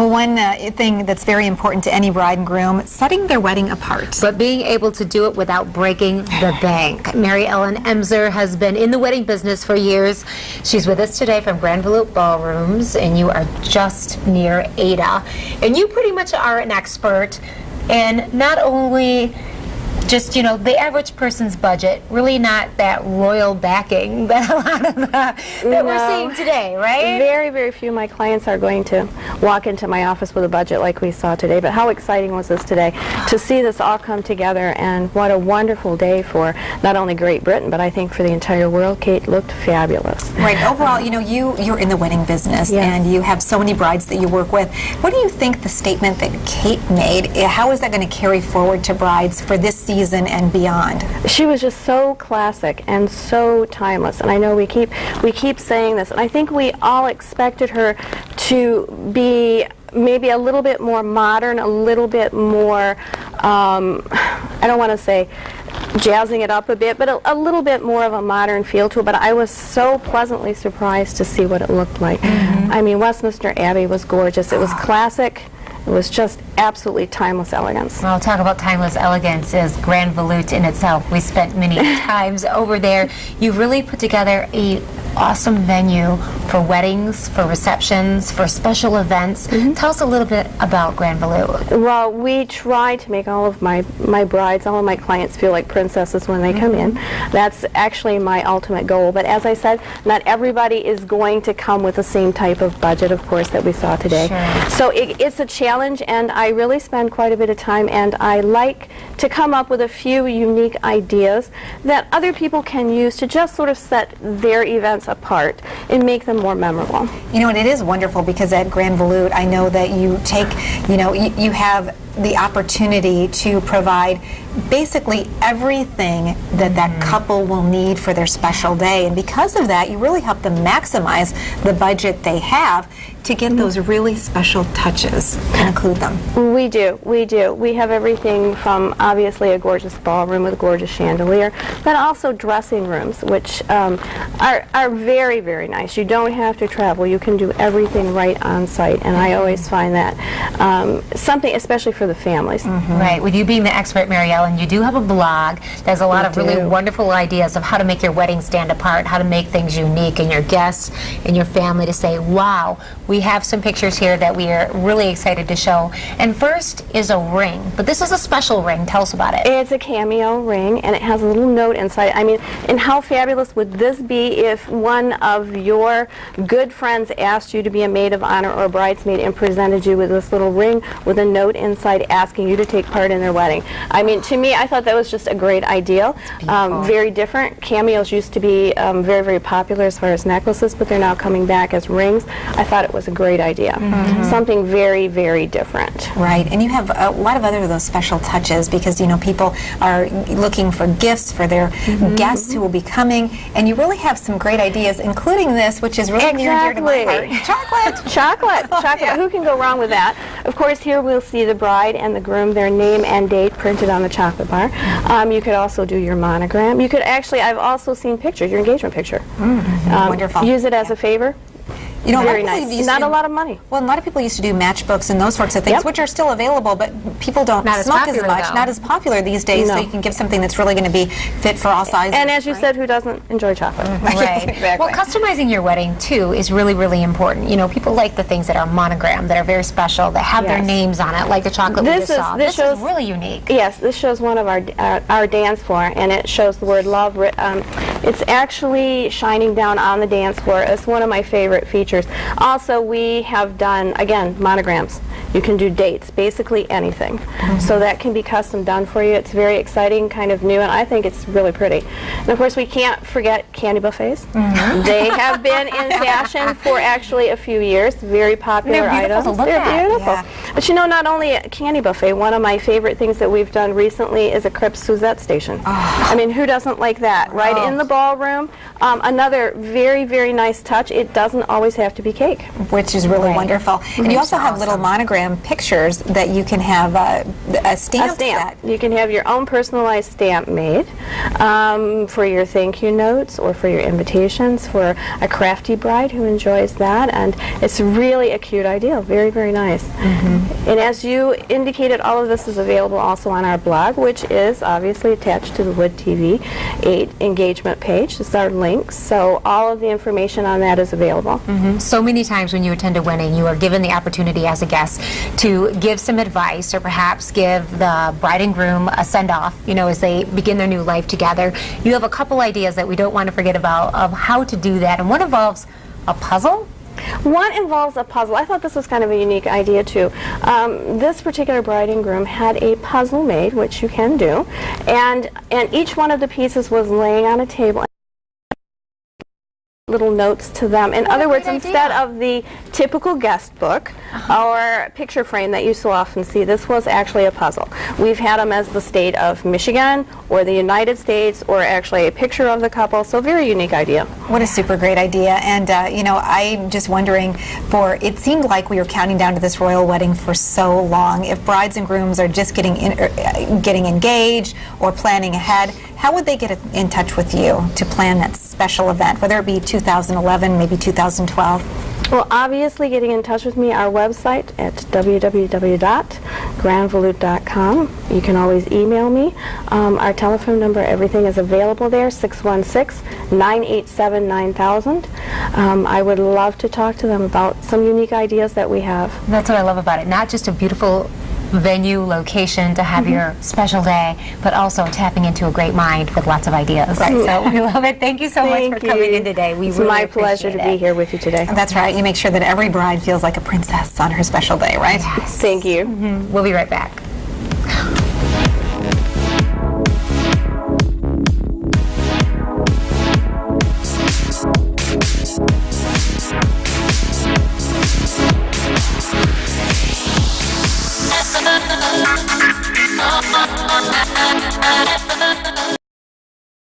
Well, one thing that's very important to any bride and groom, setting their wedding apart. But being able to do it without breaking the bank. Mary Ellen Emser has been in the wedding business for years. She's with us today from Grand Volute Ballrooms, and you are just near Ada. And you pretty much are an expert in not only just, you know, the average person's budget, really not that royal backing that a lot of that we're seeing today, right? Very, very few of my clients are going to walk into my office with a budget like we saw today. But how exciting was this today to see this all come together, and what a wonderful day for not only Great Britain, but I think for the entire world. Kate looked fabulous. Right. Overall, you know, you're in the wedding business, and you have so many brides that you work with. What do you think the statement that Kate made, how is that going to carry forward to brides for this season and beyond? She was just so classic and so timeless, and I know we keep saying this, and I think we all expected her to be maybe a little bit more modern, a little bit more, I don't want to say jazzing it up a bit, but a little bit more of a modern feel to it. But I was so pleasantly surprised to see what it looked like. I mean, Westminster Abbey was gorgeous. It was classic. It was just absolutely timeless elegance. Well, talk about timeless elegance is Grand Volute in itself. We spent many times over there. You've really put together a awesome venue for weddings, for receptions, for special events. Tell us a little bit about Grand Volute. Well, we try to make all of my brides, all of my clients feel like princesses when they come in. That's actually my ultimate goal. But as I said, not everybody is going to come with the same type of budget, of course, that we saw today. So it's a challenge, and I really spend quite a bit of time, and I like to come up with a few unique ideas that other people can use to just sort of set their events apart and make them more memorable. You know, and it is wonderful because at Grand Volute, I know that you take, you know, you have the opportunity to provide basically everything that that couple will need for their special day, and because of that, you really help them maximize the budget they have to get those really special touches and include them. We do. We have everything from obviously a gorgeous ballroom with a gorgeous chandelier, but also dressing rooms, which are very, very nice. You don't have to travel. You can do everything right on site, and I always find that something, especially for the families. Right. With you being the expert, Mary Ellen, you do have a blog. There's a lot of really wonderful ideas of how to make your wedding stand apart, how to make things unique, and your guests and your family to say, wow. We have some pictures here that we are really excited to show. And first is a ring, but this is a special ring. Tell us about it. It's a cameo ring, and it has a little note inside. I mean, and how fabulous would this be if one of your good friends asked you to be a maid of honor or a bridesmaid and presented you with this little ring with a note inside asking you to take part in their wedding? I mean, to me, I thought that was just a great idea. Very different. Cameos used to be very, very popular as far as necklaces, but they're now coming back as rings. I thought it was a great idea. Something very, very different. Right, and you have a lot of other of those special touches because, you know, people are looking for gifts for their guests who will be coming, and you really have some great ideas, including this, which is really near and dear to my heart. Chocolate! Chocolate. Who can go wrong with that? Of course, here we'll see the bride and the groom, their name and date printed on the chocolate bar. You could also do your monogram. You could actually, I've also seen pictures, your engagement picture. Wonderful. Use it as a favor. You know, very nice. Not a lot of money. Well, a lot of people used to do matchbooks and those sorts of things, which are still available, but people don't smoke as much. Not as popular these days, so you can give something that's really going to be fit for all sizes. And as you said, who doesn't enjoy chocolate? Right. Exactly. Well, customizing your wedding, too, is really, really important. You know, people like the things that are monogrammed, that are very special, that have their names on it, like the chocolate we just saw. This is really unique. Yes, this shows one of our dance floor, and it shows the word love. It's actually shining down on the dance floor. It's one of my favorite features. Also, we have done, again, monograms. You can do dates, basically anything. So that can be custom done for you. It's very exciting, kind of new, and I think it's really pretty. And of course, we can't forget candy buffets. They have been in fashion for actually a few years. Very popular items. They're beautiful to look at. They're beautiful. But you know, not only a candy buffet, one of my favorite things that we've done recently is a crepe Suzette station. I mean, who doesn't like that? Right in the ballroom. Another very, very nice touch. It doesn't always have to be cake. Which is really wonderful. And you also have little monogram pictures that you can have a stamp set. You can have your own personalized stamp made for your thank you notes or for your invitations for a crafty bride who enjoys that. And it's really a cute idea. Very, very nice. And as you indicated, all of this is available also on our blog, which is obviously attached to the Wood TV 8 engagement page. This is our links. So all of the information on that is available. So many times when you attend a wedding, you are given the opportunity as a guest to give some advice or perhaps give the bride and groom a send-off, you know, as they begin their new life together. You have a couple ideas that we don't want to forget about of how to do that, and one involves a puzzle. One involves a puzzle. I thought this was kind of a unique idea too. This particular bride and groom had a puzzle made, which you can do, and each one of the pieces was laying on a table. Little notes to them. In other words, instead of the typical guest book or picture frame that you so often see, this was actually a puzzle. We've had them as the state of Michigan or the United States or actually a picture of the couple, so very unique idea. What a super great idea. And you know, I'm just wondering, it seemed like we were counting down to this royal wedding for so long. If brides and grooms are just getting engaged or planning ahead, how would they get in touch with you to plan that special event, whether it be 2011, maybe 2012? Well, obviously getting in touch with me, our website at www.grandvolute.com. You can always email me. Our telephone number, everything is available there, 616-987-9000. I would love to talk to them about some unique ideas that we have. That's what I love about it. Not just a beautiful venue, location to have your special day, but also tapping into a great mind with lots of ideas. Right. So we love it. Thank you so much for coming in today. It's my pleasure to be here with you today. That's right. You make sure that every bride feels like a princess on her special day, right? Yes. Thank you. We'll be right back.